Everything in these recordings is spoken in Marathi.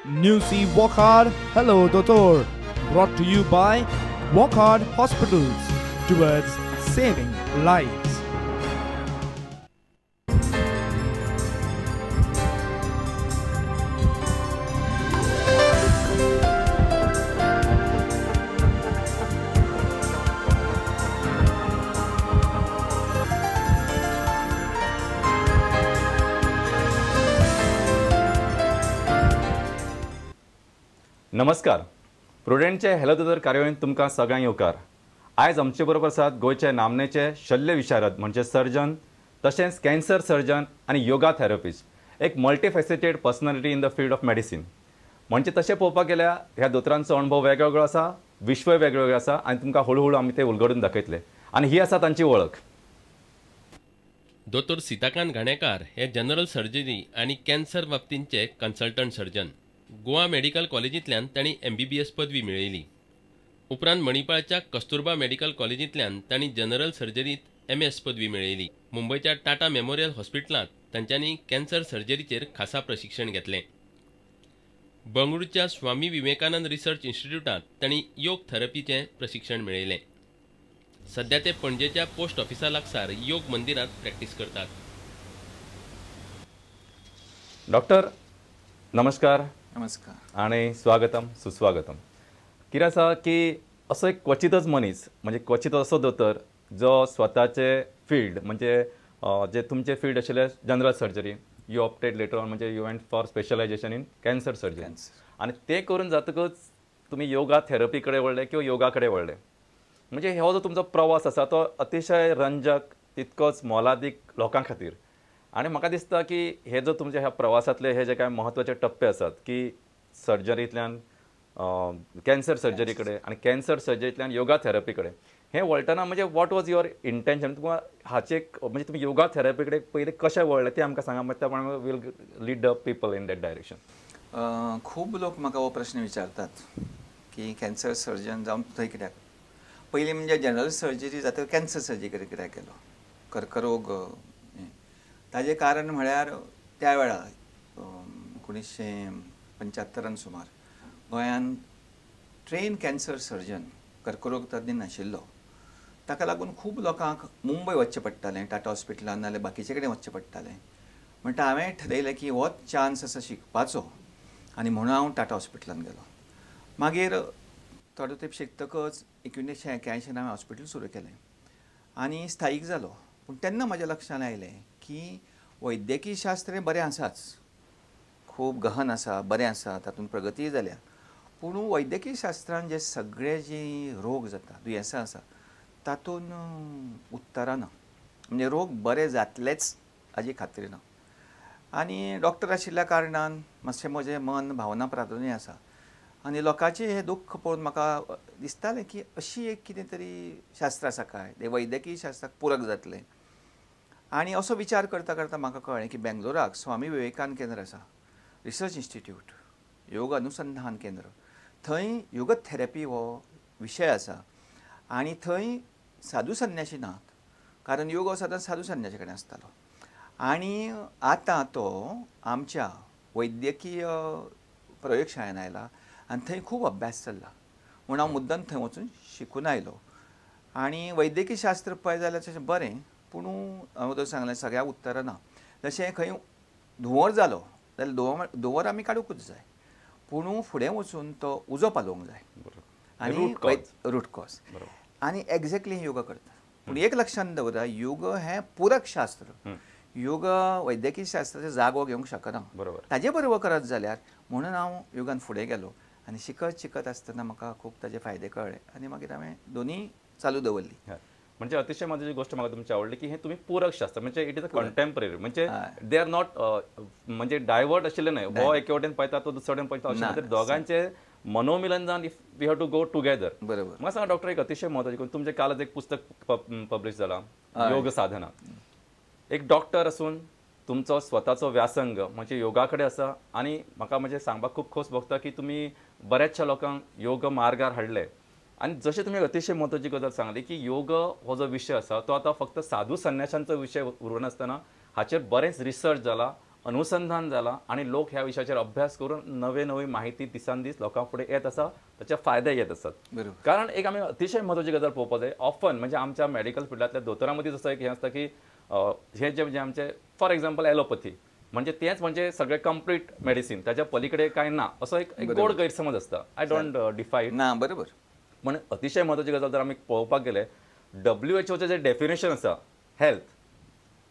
New See Walk Hard, Hello Doctor. Brought to you by Walk Hard Hospitals towards saving lives. नमस्कार. प्रुडेंटचे हेलो दोतोर कार्यावळींत तुमकां सगळ्यांक येवकार. आयज आमचे बरोबर आसात गोंयचे नामनेचे शल्य विशारद म्हणजे सर्जन, तशेंच कॅन्सर सर्जन आनी योगा थेरपिस्ट, एक multifaceted personality in the field of medicine. म्हणजे तशें पळोवपाक गेल्यार ह्या दोतोरांचो अणभव वेगळो आसा, विश्वय वेगवेगळो आसा आनी तुमकां हळू आमी ते उलगडून दाखयतले. आनी ही आसा तांची वळख. दोतोर सिताकांत घाणेकार हे जनरल सर्जरी आनी कॅन्सर बाबतींचे कन्सल्टंट सर्जन. गोवा मेडिकल कॉलेजींतल्यान तांणी MBBS पदवी मेळयली. उपरांत मणिपाळच्या कस्तुरबा मेडिकल कॉलेजींतल्यान तांणी जनरल सर्जरींत MS पदवी मेळयली. मुंबयच्या टाटा मेमोरियल हॉस्पिटलांत तांच्यांनी कॅन्सर सर्जरीचेर खासा प्रशिक्षण घेतलें. बंगळुरूच्या स्वामी विवेकानंद रिसर्च इन्स्टिट्यूटांत तांणी योग थेरपीचें प्रशिक्षण मेळयलें. सध्या ते पणजेच्या पोस्ट ऑफिसा लागसार योग मंदिरांत प्रॅक्टीस करतात. डॉक्टर नमस्कार. नमस्कार आणि स्वागतम सुस्वागतम. कितें आसा की असो एक क्वचितच मनीस म्हणजे क्वचित असो दोतोर जो स्वताचे फील्ड म्हणजे जे तुमचे फील्ड आशिल्ले general surgery, you opted later on म्हणजे you went for specialisation in cancer surgery आणि ते करून जातकच तुम्ही योगा थेरपी कडेन वळ्ळे किंवा योगा कडेन वळ्ळे. म्हणजे हो जो तुमचो प्रवास आसा तो अतिशय रंजक, तितकोच मोलादीक लोकां खातीर. आणि म्हाका दिसता की हे जो तुमच्या ह्या प्रवासातले हे जे काय महत्वाचे टप्पे आसात की सर्जरींतल्यान कॅन्सर सर्जरी कडेन आणि कॅन्सर सर्जरींतल्यान योगा थेरपी कडेन हे वळटना म्हणजे वॉट वॉज युअर इंटेंशन, तुमकां हाचे म्हणजे तुम्ही योगा थेरपी कडेन पयलीं कशें वळ्ळे ते आमकां सांगा. मागीर त्या प्रमाणे will lead the people in that direction. खूब लोक म्हाका हो प्रश्न विचारतात की कॅन्सर सर्जन जावन थंय कित्याक. पयलीं म्हणजे जनरल सर्जरी जाता कॅन्सर सर्जरी कडेन कित्याक केलो, कर्करोग. ताजें कारण म्हळ्यार त्या वेळार 1975 सुमार गोंयांत ट्रेन कॅन्सर सर्जन कर्करोग तज्ञ नाशिल्लो. ताका लागून खूब लोकांक मुंबय वचचें पडटालें, टाटा हॉस्पिटलान नाजाल्यार बाकीचे कडेन वचचें पडटालें. म्हणटा हांवें थारायलें की होच चान्स आसा शिकपाचो आनी म्हणून हांव टाटा हॉस्पिटलान गेलो. मागीर थोडो तेंप शिकतकच 1981 हांवें हॉस्पिटल सुरू केलें आनी स्थायीक जालो. पूण तेन्ना म्हज्या लक्षांत आयलें की वैद्यकीय शास्त्र बरें आसाच, खूब गहन आसा, बरें आसा, तातूंत प्रगती जाल्या. पूण वैद्यकीय शास्त्रान जे सगळे जी रोग जाता, दुयेंसां आसा, तातूंत उत्तरां ना. म्हणजे रोग बरे जातलेच हाजी खात्री ना. आनी डॉक्टर आशिल्ल्या कारणान मातशें म्हजें मन भावना प्राधान्य आसा. आनी लोकांचें हें दुख्ख पळोवन म्हाका दिसतालें की अशी एक कितें तरी शास्त्र आसा काय, तें वैद्यकीय शास्त्राक पुरक जातलें. आनी असो विचार करता करता म्हाका कळ्ळें की बेंगलोराक स्वामी विवेकानंद केंद्र आसा, रिसर्च इन्स्टिट्यूट, योग अनुसंधान केंद्र. थंय योग थेरपी हो विशय आसा आनी थंय साधू संन्यासी नात, कारण योग हो सदांच साधू संन्यासी कडेन आसतालो. आनी आतां तो आमच्या वैद्यकीय प्रयोगशाळेन आयला आनी थंय खूब अभ्यास चल्ला. म्हूण हांव मुद्दम थंय वचून शिकून आयलो. आनी वैद्यकीय शास्त्र पळय जाल्यार तशें बरें, पूण हांवें सांगलें सगळ्या उत्तरां ना. जशें खंय धुंवर जालो जाल्यार धुंवर आमी काडूंकूच जाय, पूण फुडें वचून तो उजो पालोवंक जाय आनी रूट कॉज. आनी एक्झॅक्टली योगा करता. पूण एक लक्षांत दवरा, योग हें पूरक शास्त्र. योग वैद्यकीय शास्त्राचो जागो घेवंक शकना. ताजे बरोबर करत जाल्यार म्हणून हांव योगान फुडें गेलो आनी शिकत आसतना म्हाका खूब ताजे फायदे कळ्ळे आनी मागीर हांवें दोनी चालू दवरली. म्हणजे अतिशय महत्वाची गोष्ट म्हाका तुमची आवडली की हे तुम्ही पूरक शास्त्र म्हणजे इट इज अ कंटेम्पररी, म्हणजे दे आर नॉट म्हणजे डायवर्ट आशिल्ले न्हय. हो एके वटेन पळयता तो दुसरे वटेन पळयता, अशें दोगांचे मनोमिलन जावन if we have to go together. बरोबर. म्हाका सांगा डॉक्टर, एक अतिशय महत्वाची तुमचे कालच एक पुस्तक पब्लिश जाला, योग साधना. एक डॉक्टर असून तुमचो स्वताचो व्यासंग म्हणजे योगा कडेन आसा आनी म्हाका म्हणजे सांगपाक खूब खोस भोगता की तुमी बऱ्याचशा लोकांक योग मार्गार हाडले. आणि जशें तुमी अतिशय महत्वाची गजाल सांगली की योग हो जो विशय आसा तो आतां फक्त साधू संन्याशांचो विशय उरून आसतना हाचेर बरेंच रिसर्च जाला, अनुसंधान जाला आणि लोक ह्या विशयाचेर अभ्यास करून नवे नवी माहिती दिसान दीस लोकां फुडें येत आसा, त्याचे फायदे येत असतात. बरोबर. कारण एक आमी अतिशय म्हत्वाची गजाल पळोवपाक जाय. ऑफन म्हणजे आमच्या मेडिकल फिल्डांतल्या दोतोरां मदीं जसं एक हें आसता की हे जे म्हणजे आमचे फॉर एक्झाम्पल ॲलोपॅथी म्हणजे तेच म्हणजे सगळे कंप्लीट मेडिसिन, त्याच्या पलीकडे काय ना असो एक गोड गैरसमज असता. I don't defy it. ना बरोबर. पण अतिशय म्हत्वाची गजाल जर आमी पळोवपाक गेले, WHO जे डेफिनेशन आसा health,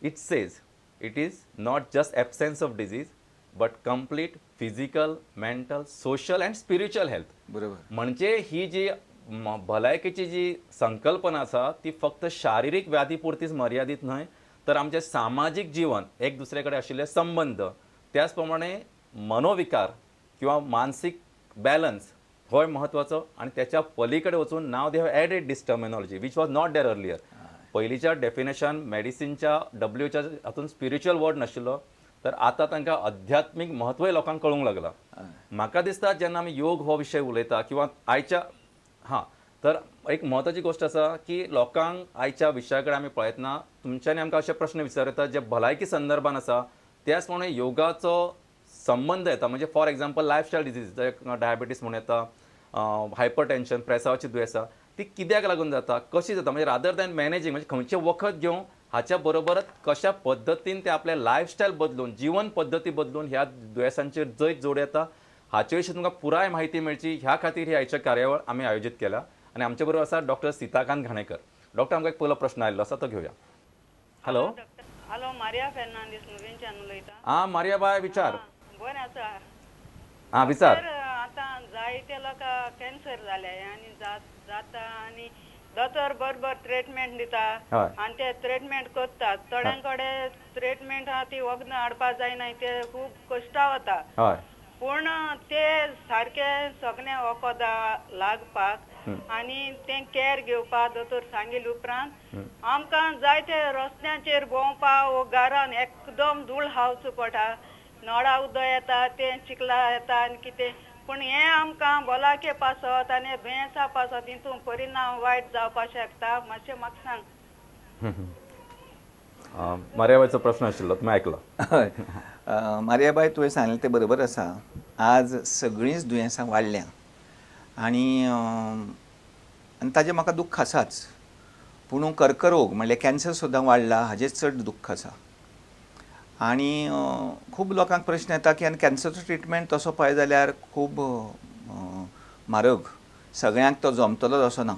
it says it is not just absence of disease but complete physical, mental, social and spiritual health. बरोबर. म्हणजे ही जी भलायकेची जी संकल्पना आसा ती फक्त शारीरिक व्याधी पुरतीच मर्यादित न्हय, तर आमचे सामाजिक जीवन, एक दुसरे कडेन आशिल्ले संबंध, त्याच प्रमाणे मनोविकार किंवा मानसिक बॅलन्स होय महत्वाचो. आणि त्याच्या पलीकडे वचून नाव they have added this terminology which was not there earlier. पयलींच्या डेफिनेशन मेडिसिनच्या WHOच्या हातून स्पिरिच्युअल वर्ड नाशिल्लो, तर आता तांकां आध्यात्मीक महत्वय लोकांक कळूंक लागला. म्हाका दिसता जेन्ना आमी योग हो विशय उलयता किंवा आयच्या तर एक महत्वाची गोष्ट आसा की लोकांक आयच्या विशया कडेन आमी पळयतना तुमच्यांनी आमकां अशे प्रश्न विचारता जे भलायकी संदर्भान आसा, त्याच प्रमाणे योगाचो संबंध येता. म्हणजे for example lifestyle disease diabetes म्हणून येता, हायपरटेन्शन, प्रेसावाची दुयेंसां, ती कित्याक लागून जाता, कशी जाता, म्हणजे रादर दॅन मॅनेजिंग म्हणजे खंयचे वखद घेवं, हाच्या बरोबरच कशा पद्दतीन ते आपले लायफस्टायल बदलून, जीवन पद्दती बदलून ह्या दुयेंसांचेर जैत जोड येता, हाचे विशीं तुमकां पुराय माहिती मेळची ह्या खातीर ही आयची कार्यावळ आमी आयोजीत केल्या. आणि आमचे बरोबर आसा डॉक्टर सीताकांत घाणेकर. डॉक्टर, आमकां एक पयलो प्रश्न आयिल्लो आसा तो घेवया. हॅलो. हॅलो, मारिया फेर्नांडीस नुवेंच्यान उलयता. मारिया बाय, विचार. बरें आसा. विचार. आतां जायते लोकांक कॅन्सर जाले आनी जाता आनी दोतोर बरोबर ट्रिटमेंट दिता आनी ते ट्रिटमेंट करतात. थोड्यांकडे ट्रिटमेंट आहा ती वखदां हाडपाक जायना, ते खूब कश्टा वता. पूण ते सारके सगळे वखदां लागपाक आनी ते केअर घेवपाक दोतोर सांगिल्ले उपरांत आमकां जायते रस्त्यांचेर भोंवपाक वो घरान एकदम धूळ हावचो पडटा. नळा उदक येता, ते चिखला येता आनी कितें, पूण हें आमकां भलायके पासत आनी दुयेंसां पासत हितून परिणाम वायट जावपाक शकता. मातशें म्हाका सांग. मारियाबाईचो प्रश्न आशिल्लो, तुमी आयकलो. हय, मारियाबाई तुवें सांगलें तें बरोबर आसा. आज सगळींच दुयेंसां वाडल्या आनी ताजें म्हाका दुख्ख आसाच. पूण कर्करोग म्हणल्यार कॅन्सर सुद्दां वाडला, हाजें चड दुख्ख आसा. आनी खूब लोकांक प्रश्न येता की कॅन्सरचो ट्रिटमेंट तसो पळय जाल्यार खूब म्हारग, सगळ्यांक तो जमतलो असो ना.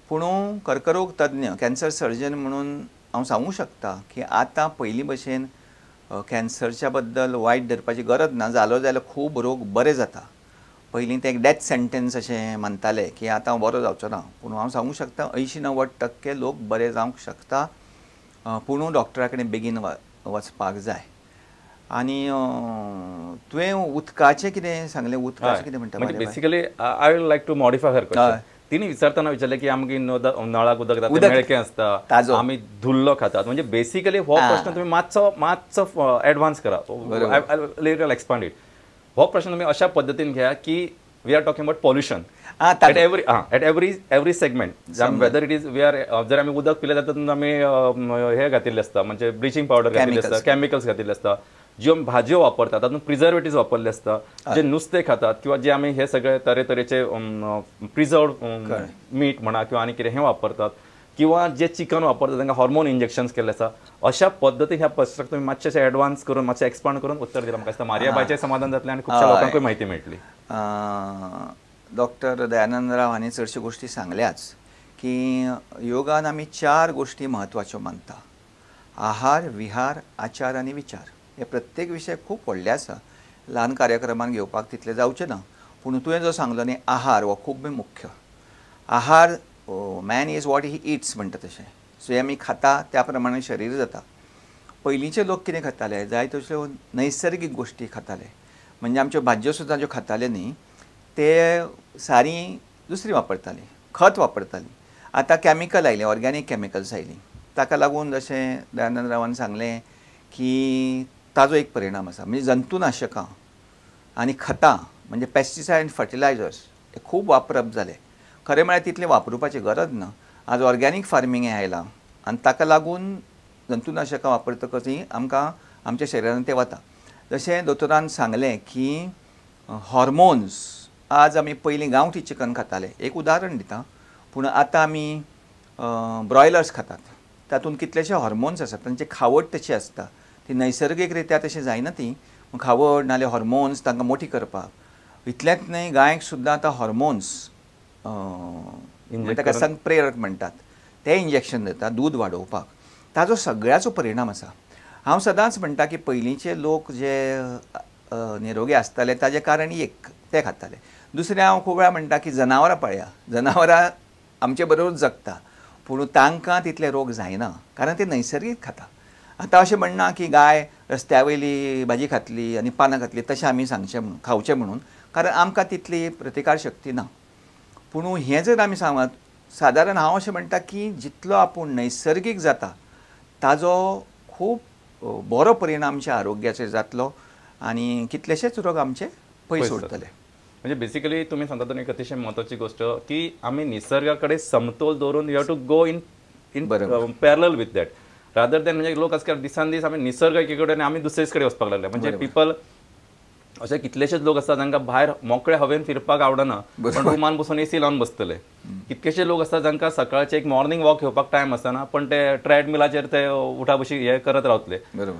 पूण कर्करोग तज्ञ, कॅन्सर सर्जन म्हणून हांव सांगूंक शकता की आतां पयलीं भशेन कॅन्सरच्या बद्दल वायट धरपाची गरज ना. जालो जाल्यार खूब रोग बरे जाता. पयलीं ते एक डेथ सेंटेन्स अशें मानताले की आतां बरो जावचो ना, पूण हांव सांगूंक शकता 80-90% लोक बरे जावंक शकता. पूण डॉक्टरा कडेन बेगीन वचपाक जाय. आनी तुवें उदकाचें कितें सांगलें, उदकाचें कितें म्हणटा? म्हणजे basically I will like to modify her question. तिने विचारतना विचारले की आमगे नळाक उदक जाता मेळकें आसता, आमी धुल्लो खातात. म्हणजे बेसिकली हो प्रश्न तुम्ही मातसो एडवान्स करा. Little expand it. हो प्रश्न तुम्ही अशा पद्दतीन घ्या की we are talking about pollution at every segment. Whether it is we are, जर आमी उदक पिलें तातूंत आमी हे घातिल्लें आसता, म्हणजे ब्लिचिंग पावडर घातिल्लें आसता, केमिकल्स घातिल्ले आसता, ज्यो भाजयो वापरतात तातूंत प्रिझर्वेटिव्स वापरले असता, जे नुस्तें खातात किंवा जे आमी हे सगळे तरेतरेचे प्रिझर्वड मीठ म्हणा किंवा आनी कितें हें वापरतात, किंवा जे चिकन वापरतात तांकां हॉर्मोन इंजेक्शन्स केल्ले आसा. अशा पद्दतीन ह्या प्रश्नाक तुमी मातशें एडवान्स करून मातशें एक्सपांड करून उत्तर दिलां. म्हाका दिसता मारियाबाईचें समाधान जातलें आनी खुबश्या लोकांकूय म्हायती मेळटली. डॉक्टर दयानंद राव हांणी चडश्यो गोश्टी सांगल्याच की योगान आमी 4 गोश्टी म्हत्वाच्यो मानता: आहार, विहार, आचार आनी विचार. हे प्रत्येक विशय खूब व्हडले आसा, ल्हान कार्यक्रमान घेवपाक तितले जावचे ना. पूण तुवें जो सांगलो न्ही आहार, हो खूब मुख्य. आहार, man is what he it's म्हणटा तशें. सो आमी खाता त्या प्रमाणे शरीर जाता. पयलींचे लोक कितें खाताले, जाय तश्यो नैसर्गीक गोश्टी खाताले. म्हणजे आमच्यो भाज्यो सुद्दां ज्यो खाताले न्ही ते सारी दुसरी वापरताली, खत वापरताली. आतां कॅमिकल आयले, ऑर्गॅनीक कॅमिकल्स आयली. ताका लागून जशें दयानंद रावान सांगलें की ताजो एक परिणाम आसा. म्हणजे जंतुनाशकां आनी खतां म्हणजे पेस्टिसायड आनी फर्टिलायझर्स हे खूब वापरप जाले. खरें म्हळ्यार तितले वापरपाची गरज ना. आज ऑर्गॅनीक फार्मींग हें आयलां आनी ताका लागून जंतुनाशकां वापरतकच आमकां आमच्या शरिरांत ते वता. जशें दोतोरान सांगलें की हॉर्मोन्स आज आमी पयलीं गांवठी चिकन खाताले, एक उदाहरण दिता, पूण आतां आमी ब्रॉयलर्स खातात, तातूंत कितलेशे हॉर्मोन्स आसात, तांची खावड तशी आसता, ती नैसर्गीक रित्या तशी जायना ती खावड नाल्यार हॉर्मोन्स तांकां मोठी करपाक. इतलेंच न्हय, गायक सुद्दां आतां हॉर्मोन्स ताका संप्रेरक म्हणटात ते इंजेक्शन दिता दूद वाडोवपाक. ताजो सगळ्याचो परिणाम आसा. हांव सदांच म्हणटा की पयलींचे लोक जे निरोगी आसताले ताजें कारण एक, ते खाताले. दुसरें हांव खूब वेळा म्हणटा की जनावरां पाळया, जनावरां आमचे बरोबर जगता पूण तांकां तितले रोग जायना कारण ते नैसर्गीक खाता. आतां अशें म्हणना की गाय रस्त्या वयली भाजी खातली आनी पानां खातली तशें आमी सांगचें म्हणून खावचें म्हणून, कारण आमकां तितली प्रतिकार शक्ती ना. पूण हें जर आमी सांगत, सादारण हांव अशें म्हणटा की जितलो आपूण नैसर्गीक जाता ताजो खूब बरो परिणाम आमच्या आरोग्याचेर जातलो आनी कितलेशेच रोग आमचे पयस उरतले. म्हणजे बेसिकली तुम्ही सांगता एक अतिशय महत्वाची गोष्ट की आम्ही निसर्गाकडे समतोल दवरून you have to go in parallel with that rather than म्हणजे लोक आजकाल दिसान दीस आम्ही निसर्ग एकीकडे आनी आमी दुसरेच कडेन वचपाक लागले. म्हणजे पीपल असे कितलेशेच लोक असतात जांकां भायर मोकळ्या हवेन फिरपाक आवडना पण रुमान बसून एसी लावन बसतले. कितकेशे लोक असतात जांकां सकाळचे एक मॉर्निंग वॉक घेवपाक टायम आसतना पण ते ट्रेडमिलाचेर ते उठा बशी हे करत रावतले.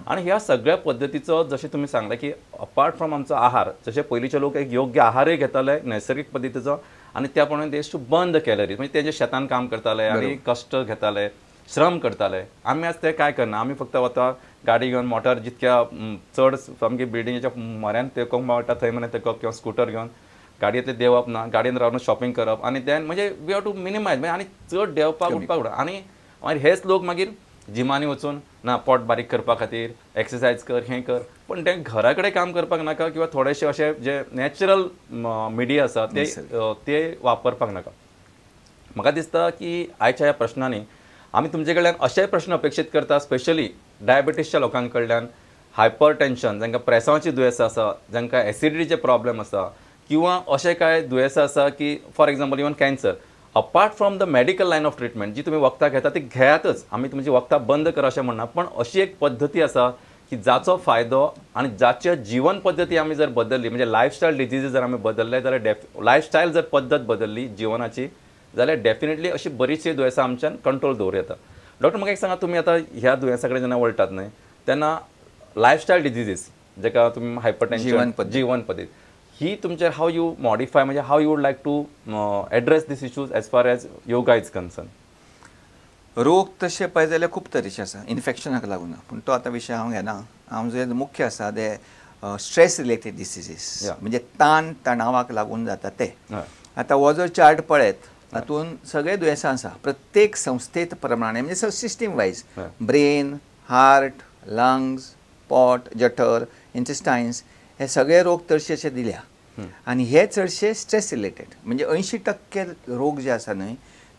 आणि ह्या सगळ्या पद्दतीचो जशें तुम्ही सांगला की अपार्ट फ्रॉम आमचो आहार, जशे पयलींचे लोक एक योग्य आहारय घेताले नैसर्गिक पद्दतीचो आनी त्या प्रमाणे दे टू बर्न द कॅलरीज, म्हणजे तेंचे शेतान काम करताले आनी कश्ट घेताले, श्रम करताले. आमी आज ते काय करना, आमी फक्त वता गाडी घेवन मोटार जितक्या चड सामकी बिल्डिंगेच्या म्हऱ्यान तेकोंक मेळटा थंय म्हणे तेकोंक किंवा स्कूटर घेवन गाडयेंतले देंवप ना, गाडयेन रावन शॉपिंग करप आनी देन म्हणजे वी हॅव टू मिनिमायज आनी चड देंवपाक उठपाक उडा. आनी मागीर हेच लोक मागीर जिमांनी वचून ना पोट बारीक करपा खातीर एक्सरसायज कर हें कर, पण ते घरा कडेन काम करपाक नाका किंवा थोडेशे अशे जे नॅचरल मिडिया आसा ते वापरपाक नाका. म्हाका दिसता की आयच्या ह्या प्रश्नांनी आमी तुमचे कडल्यान अशेय प्रश्न अपेक्षीत करता, स्पेशली डायबिटीसच्या लोकां कडल्यान, हायपर टेन्शन जांकां प्रेसांची दुयेंसां आसा, जांकां एसिडिटीचे प्रॉब्लेम आसा किंवा अशे कांय दुयेंसां आसा की for example even cancer. Apart from the medical line of treatment जी तुम्ही वखदां घेता ती घेयातच, आमी तुमची वखदां बंद करा अशें म्हणना, पण अशी एक पद्दती आसा की जाचो फायदो आनी जाचे जीवन पद्दती आमी जर बदलली, म्हणजे लायफस्टायल डिजीजीस जर आमी बदलले जाल्यार लायफस्टायल जर पद्दत बदलली जिवनाची जाल्यार डेफिनेटली अशी बरीचशी दुयेंसां आमच्यान कंट्रोल दवरूं येता. डॉक्टर म्हाका एक सांगा, तुमी आतां ह्या दुयेंसां कडेन जेन्ना वळटात न्हय तेन्ना लायफस्टायल डिजीजीस जेका तुमी हायपरटेन्शन जीवन पद्दत ही तुमचे हाव यू मॉडिफाय, म्हणजे how you would like to address these issues as far as yoga is concern. रोग तशे पळय जाल्यार खूब तरेचे आसा, इन्फेक्शनाक लागून, पूण तो आतां विशय हांव घेना. हांव जे मुख्य आसा ते स्ट्रेस रिलेटेड डिसीजीस, म्हणजे ताण तणावाक लागून जाता ते. आतां हो जर चार्ट पळयत हातूंत सगळे दुयेंसां आसा प्रत्येक संस्थेत प्रमाणे, म्हणजे system wise brain, heart, lungs, पोट, जठर, इंटेस्टायन्स हे सगळे रोग चडशे दिल्या. आनी हे चडशे स्ट्रेस रिलेटेड, म्हणजे 80% रोग जे आसा न्हय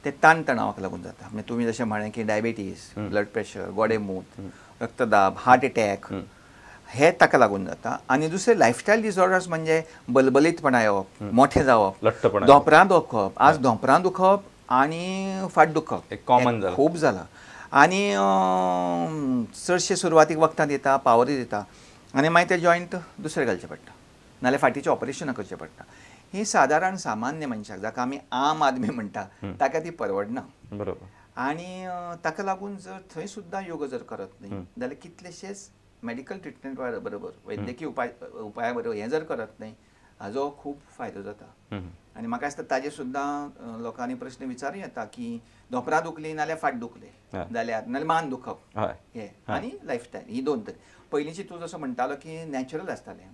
ते ताण तणावाक लागून जाता. म्हणजे तुमी जशें म्हळें की डायबिटीस, ब्लड प्रेशर, गोडेमूत, रक्तदाब, हार्ट अटॅक हे ताका लागून जाता. आनी दुसरे लायफस्टायल डिसऑर्डर्स म्हणजे बलबलीतपणा येवप, मोठे जावप, धोंपरां दुखप, आज धोंपरां दुखप आनी फाट दुखप कॉमन जाला, खूब जाला. आनी चडशे सुरवातीक वखदां दिता, पावरी दिता आनी मागीर ते जॉयंट दुसरे घालचे पडटा नाल्यार फाटीचें ऑपरेशनां करचें पडटा. ही सादारण सामान्य मनशाक, जाका आमी आम आदमी म्हणटा, ताका ती परवडना. बरोबर. आनी ताका लागून जर थंय सुद्दां योग जर करत न्ही जाल्यार कितलेशेच मेडिकल ट्रिटमेंट बरोबर वैद्यकीय उपाया बरोबर हें जर करत न्ही हाजो खूब फायदो जाता. आनी म्हाका दिसता ताजेर सुद्दां लोकांनी प्रश्न विचारूं येता की धोंपरां दुखलीं नाल्यार फाट दुखले जाल्यार नाल्यार मान दुखप हे आनी लायफस्टायल ही दोन तरी. पयलींची तूं जसो म्हणटालो की नॅचरल आसतालें,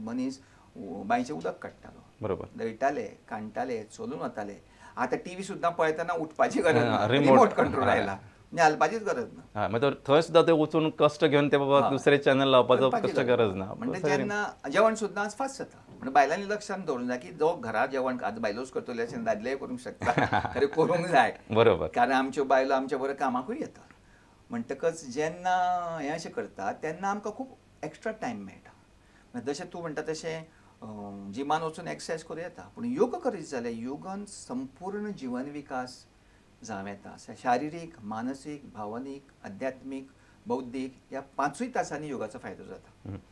मनीस बांयचें उदक काडटालो, बरोबर, दळटाले, काणटाले, चलून वताले. आतां टीव्ही सुद्दां पळयतना उठपाची गरज ना, रिमोट कंट्रोल आयला, हालपाचीच गरज ना. मागीर थंय सुद्दां ते वचून कश्ट घेवन ते बाबा दुसरे चॅनल लावपाचो कश्ट गरज ना. म्हणजे जेन्ना जेवण सुद्दां फास्ट जाता. म्हणजे बायलांनी लक्षांत दवरूंक जाय की जो घरा जेवण आज बायलोच करतले अशें दादलेय करूंक शकता, खरें करूंक जाय. बरोबर. कारण आमच्यो बायलो आमच्या बरोबर कामाकूय येता. म्हणटकच जेन्ना हें अशें करता तेन्ना आमकां खूब एक्स्ट्रा टायम मेळटा. जशें तूं म्हणटा तशें जिमान वचून एक्सरसायज करूं येता, पूण योग करीत जाल्यार योगान संपूर्ण जिवन विकास जावं येता. शारिरीक, मानसीक, भावनीक, आध्यात्मीक, बौद्धीक ह्या 5 तासांनी योगाचो फायदो जाता.